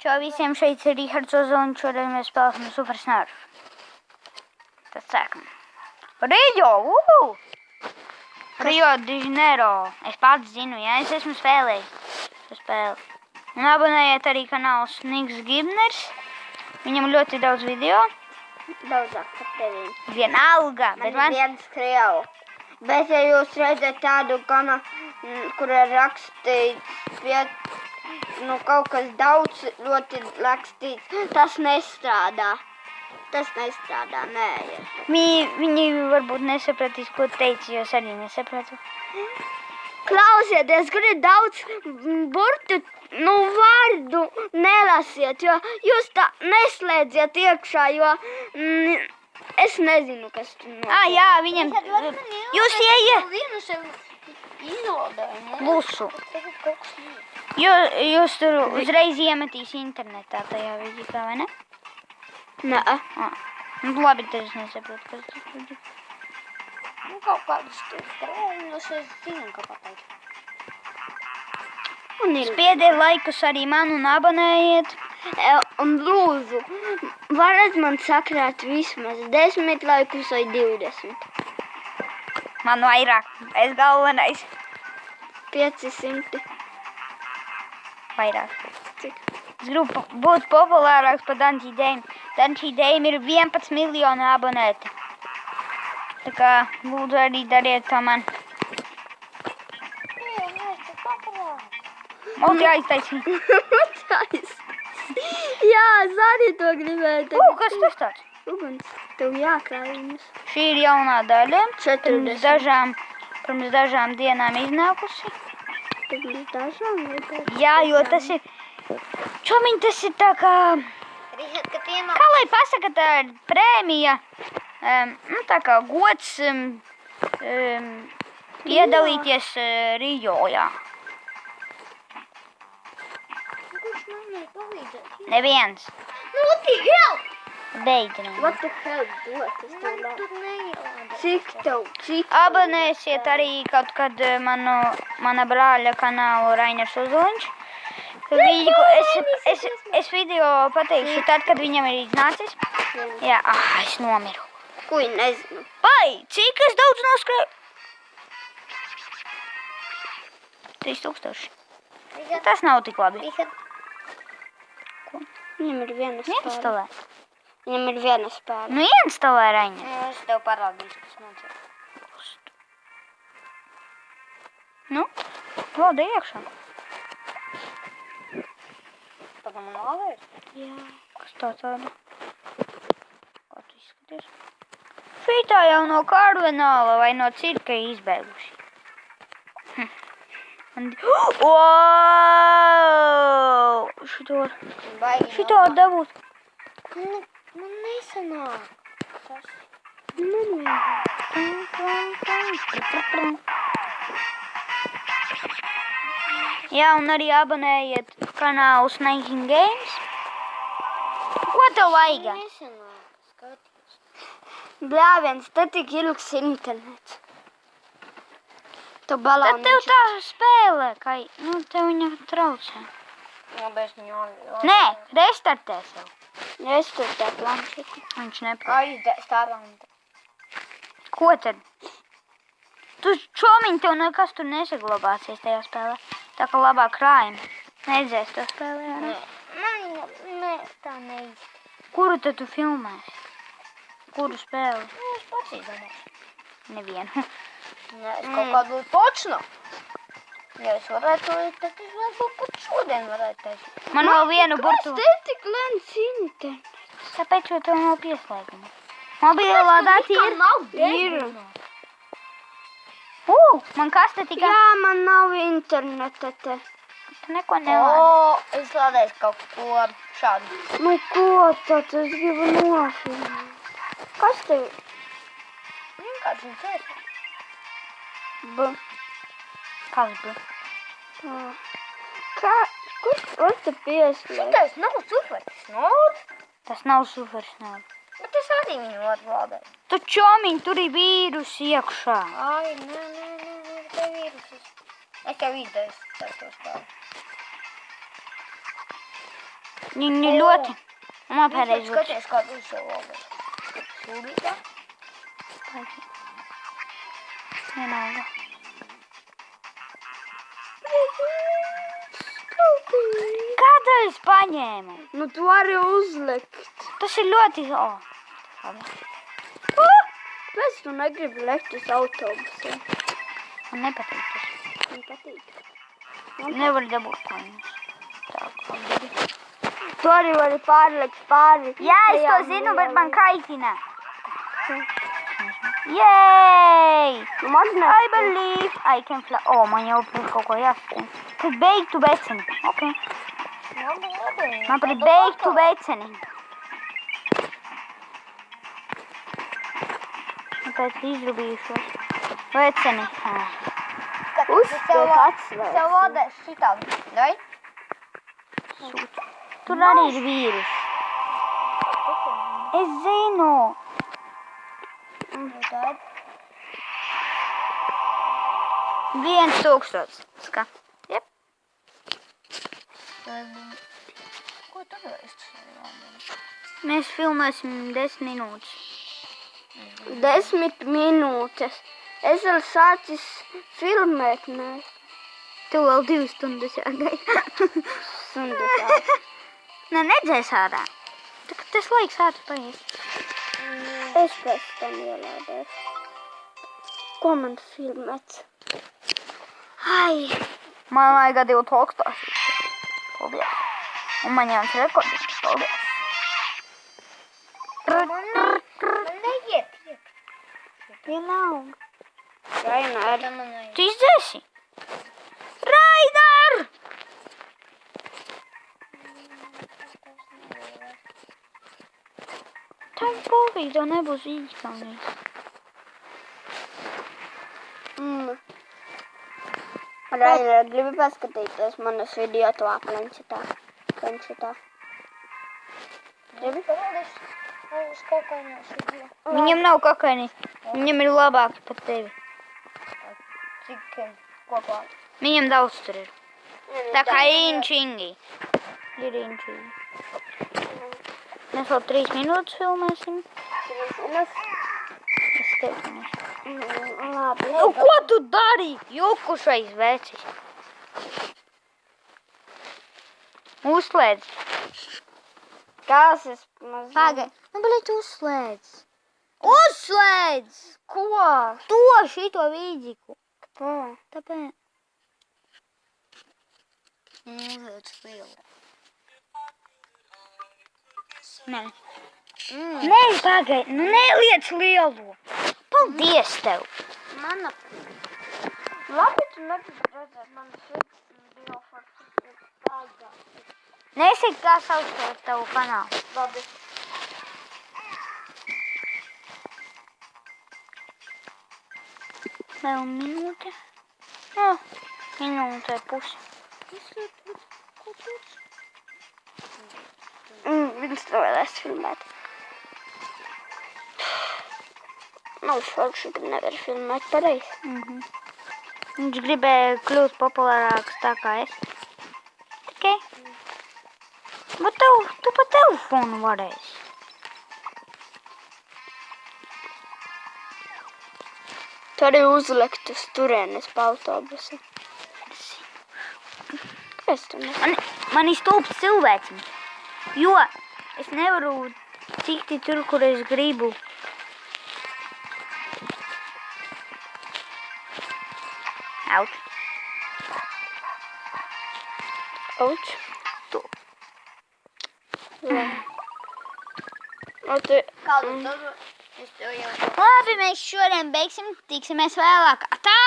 Čau visiem, šeit ir Rihards Ozoliņš, šodien mēs spēlēsim Super Snurf. Tad sākam. Rio, Rio de Janeiro. Es pats zinu, ja es esmu spēlējis šo spēli. Un abonējiet arī kanālu Snigs Gibners. Viņam ļoti daudz video. Daudzāk par tevīm. Vienalga, bet Man ir viens krievu. Bet ja jūs redzat tādu kanālu, kur ir rakstīts kaut kas daudz ļoti rakstīts, tas nestrādā. Tas nestrādā, nē. Viņi varbūt nesapratīs, ko teici, jo es arī nesapratu. Klausieties, kur ir daudz burtu, vārdu nelasiet, jo jūs tā neslēdziet iekšā, jo es nezinu, kas tur notiek. Jā, viņam... Jūs Vienu sev izlodēju, ne? Klusu. Jūs tur uzreiz iemetīs internetā tajā vidīkā, vai ne? Nē. Labi, tad es nesaprotu, kas tas tur ir. Kaut kādus strēļus es zinu, ka pateikt. Spiediet laikus arī man un abonējiet. Un lūdzu, varat man sakrāt vismaz 10 laikus vai 20? Man vairāk. Es galvenais. 500. Vairāk. Cik? Es gribu būt populārāks par Dančī Dēm. Dančī Dēm ir 11 miljoni abonēti. Tā kā lūdzu arī dariet to man. Mums jāiztaisina. Jā, es arī to gribēju. Kas tas tāds? Uguns, tev jākrāj viņus. Šī ir jaunā daļa. 40. Pirms dažām dienām iznākusi. Pirms dažām vai pēc? Jā, jo tas ir... Čomiņ, tas ir tā kā... Kā lai pasaka, tā ir prēmija. Tā kā gods piedalīties Rio, jā. Kurš mammai palīdzēt? Neviens. What the hell? Beidz. What the hell, dot? Man tur nejāda. Cik? Abonēsiet arī kaut kad mana brāļa kanālu Rainers Ozoliņš. Es video pateikšu tad, kad viņam ir iznācis. Jā, es nomiru. Ko viņi nezinu? Vai, cik es daudz noskrēju? 3000. Tas nav tik labi. Viņam ir viena spēle. Ieinstalē. Viņam ir viena spēle. Ieinstalē, Raņa. Es tev parādīšu, kas notiek. Lodi iekšā. Pagam man novērt? Jā. Kas tā tāda? Kā tu izskaties? Šitā jau no karvenāla vai no cirka izbēguši. Šito var dabūt. Man nesanāk. Jā, un arī abonējiet kanālu Snaking Games. Ko tev vajag? Nesanāk, skaties. Bļāviens, te tik ilgs internets. Tad tev tā spēle, ka tev viņa traucē. Nē, restartē sev. Restartē planšeti. Viņš nepārāk. Kā izdēs tā randa? Ko tad? Tu čomiņ, tev nekas tur nesaglabāsies tajā spēlē. Tā kā labāk krājumi. Neidzēs to spēlē, vai ne? Nē, tā neizd. Kuru tad tu filmēsi? Kuru spēli? Es pats izdomāšu. Nevienu. Nē, es kaut kādu točnu. Ja es varētu, tad es varbūt pat šodien varētu taisīt. Man vēl vienu burtu. Kāpēc te tik lēns internets? Tāpēc, jo tev nav pieslēguma. Mobilā dati ir. Ir. Man kas te tikai... Jā, man nav interneta te. Tu neko nelādē. Es lādēju kaut ko šādu. Ko tad? Es gribu nofilmēt. Kas tev? Vienkārši un cēs. Kas B? Kur te pieslēgt? Šitais nav supersnod. Tas nav supersnod. Bet es arī viņu varu lādēt. Tu čomiņ, tur ir vīrus iekšā. Ai, nē, te vīrusus. Es jau izdēju to spēli. Viņi ļoti. Man pareizi būtu. Skaties, kā viņš jau labas. Sūdītā? Vienalga. Kādu es paņēmu? Nu, tu vari uzlikt. Tas ir ļoti... Pēc tu negribi lekt uz autobusiem. Man nepatīk tas. Man patīk. Nevar dabūt paņemt. Tā kā gribi. Tu arī vari pārlikt pāri. Jā, es to zinu, bet man kaitina. Yay! I believe I can fly. O, man jau par kaut ko jāsaka. Kad beigtu beceni. Ok. Man par beigtu beceni. Tāpēc izrubījušos. Veceni. Uzspied atsvērs. Tev lodēs šitām, dai? Tur arī ir vīrus. Es zinu. Tad 1000. Ska. Jep. ko tu esi? Mēs filmēsim 10 minūtes. 10 minūtes. Es vēl sācis filmēt, ne? Tev vēl 2 stundas jāgaida. Stundas. Ne, nedzēs ārā. Tas laiks ātri paiet. Es pēc tam ielādēšu. Ko man filmēt? Ai. Man vajag 2000. Paldies. Un man jauns rekordis. Paldies. Man neiet. Vienalga. Rainer. Tu izdzēsi? Rainer! Tā ir pofīgi, tev nebūs īstenības. Rainer, gribi paskatīties manas video tavā planšetā? Gribi? Es kaut kā nesūdīju. Viņam nav kakaini. Viņam ir labāki par tevi. Cik kopā? Viņam daudz tur ir. Tā kā inčingi. Ir inčingi. Mēs vēl 3 minūtes filmēsim. Es tev filmēšu. Labi. Nu, ko tu dari? Jukušais vecis. Uzslēdz. Kāds es mazliet? Pagai. Nu, bļet, uzslēdz. Uzslēdz! Ko? To šito vīdziku. Tāpēc. Uzliec lielu. Nē. Nē, pagai. Nu, neliec lielo. Paldies tev. Mana. Labi, tu negribi redzēt manas video par Nesaki, kā sauc tavu kanālu. Labi. Vēl minūte. Jā, minūte pusi. Viņš to vēlēs filmēt. Nav forši, ka nevar filmēt pareizi. Viņš gribēja kļūt populārāks tā kā es. Tikai. Bet tu pa telefonu varēsi. Tu arī uzlikt uz turienes pa autobusu. Kāpēc tu ne? Man ir stulbs cilvēcim. Jo es nevaru tikti tur, kur es gribu. Auč. Auč. Tu. O, tu... Kādu daru? Es tev jau... Labi, mēs šodien beigsim, tiksimies vēlāk. Tā!